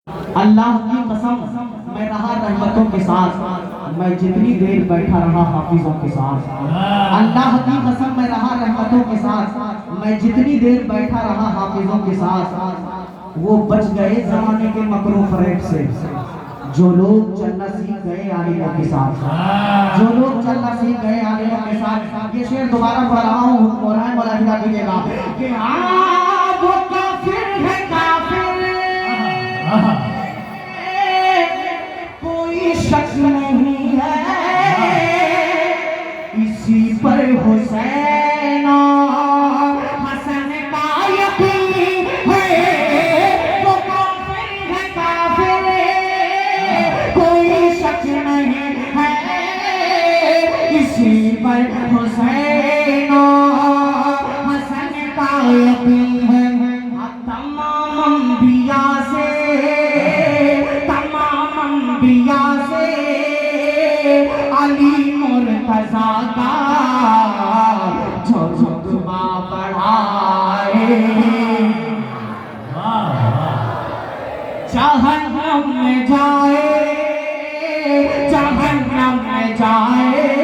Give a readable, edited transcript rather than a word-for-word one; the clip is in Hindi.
अल्लाह की कसम मैं रहा रहमतों के साथ, मैं जितनी देर बैठा रहा हाफिजों के साथ। अल्लाह की कसम मैं रहा रहमतों के साथ, मैं जितनी देर बैठा रहा हाफिजों के साथ। वो बच गए जमाने के मकरू फरेब से, जो लोग चलना सीख गए आलिमों के साथ, जो लोग चलना सीख गए आलिमों के साथ। ये शेर दोबारा पढ़ रहा हूँ, मौलाना मौलाना कीजिएगा कि वो काफिर है काफिर, कोई शक नहीं है इसी पर हुसैन और हसन का यकीन है। वो काफिर है काफिर, कोई शक नहीं है इसी पर हुसैन और हसन का यकीन है। तमाम अंबिया से, तमाम अंबिया से अली मुर्तज़ा का जो रुतबा बढ़ाए, जहन्नम में जाए, जहन्नम में जाए